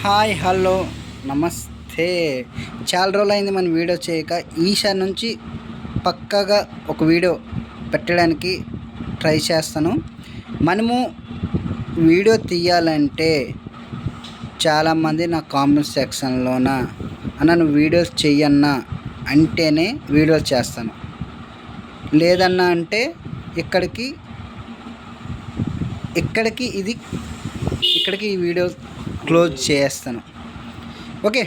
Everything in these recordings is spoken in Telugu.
హాయ్ హలో నమస్తే. చాలా రోజులైంది మన వీడియో చేయక. ఈసారి నుంచి పక్కాగా ఒక వీడియో పెట్టడానికి ట్రై చేస్తాను. మనము వీడియో తీయాలంటే చాలామంది నా కామెంట్ సెక్షన్లోన అన్న నువ్వు వీడియోస్ చెయ్యన్నా అంటేనే వీడియోస్ చేస్తాను, లేదన్నా అంటే ఇక్కడికి ఈ వీడియో క్లోజ్ చేస్తాను. ఓకే,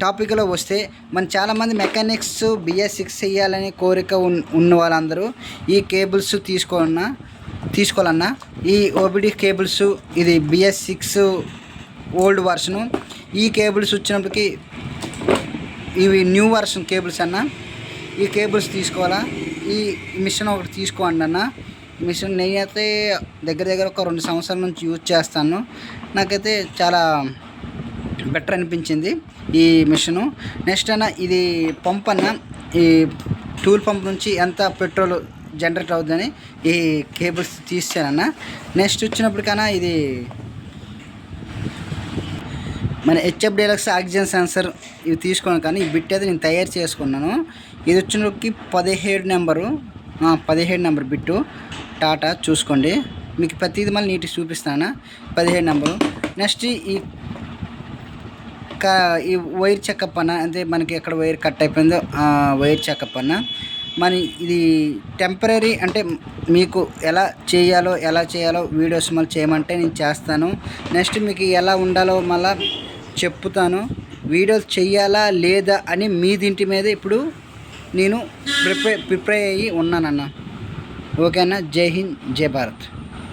టాపిక్లో వస్తే మన చాలామంది మెకానిక్స్ BS6 చేయాలనే కోరిక ఉన్న వాళ్ళందరూ ఈ కేబుల్స్ తీసుకోవాలన్నా ఈ OBD కేబుల్స్, ఇది BS6 ఓల్డ్ వర్షను. ఈ కేబుల్స్ వచ్చినప్పటికి ఇవి న్యూ వర్షన్ కేబుల్స్ అన్న. ఈ కేబుల్స్ తీసుకోవాలా, ఈ మిషన్ ఒకటి తీసుకోండి అన్న. మిషన్ నేనైతే దగ్గర ఒక 2 సంవత్సరాల నుంచి యూజ్ చేస్తాను. నాకైతే చాలా బెటర్ అనిపించింది ఈ మిషను. నెక్స్ట్ అన్న ఇది పంప్ అన్న, ఈ టూల్ పంప్ నుంచి ఎంత పెట్రోల్ జనరేట్ అవుతుందని ఈ కేబుల్స్ తీసానన్న. నెక్స్ట్ వచ్చినప్పటికన్నా ఇది మన HF డీలక్స్ ఆక్సిజన్ సెన్సర్ ఇవి తీసుకున్నాను, కానీ ఈ బిట్ అయితే నేను తయారు చేసుకున్నాను. ఇది వచ్చినప్పటికి 17 నెంబర్ బిట్టు టాటా. చూసుకోండి, మీకు ప్రతిదీ మళ్ళీ నీట్గా చూపిస్తాను. 17 నెంబరు. నెక్స్ట్ ఈ వైర్ చెకప్ అన్న, అంటే మనకి ఎక్కడ వైర్ కట్ అయిపోయిందో ఆ వైర్ చెకప్ అన్న. మన ఇది టెంపరీ, అంటే మీకు ఎలా చేయాలో వీడియోస్ మళ్ళీ చేయమంటే నేను చేస్తాను. నెక్స్ట్ మీకు ఎలా ఉండాలో మళ్ళీ చెప్తాను. వీడియోస్ చెయ్యాలా లేదా అని మీ దీంటి మీద ఇప్పుడు నేను ప్రిపేర్ అయ్యి ఉన్నానన్న. ఓకేనా? జై హింద్, జై భారత్.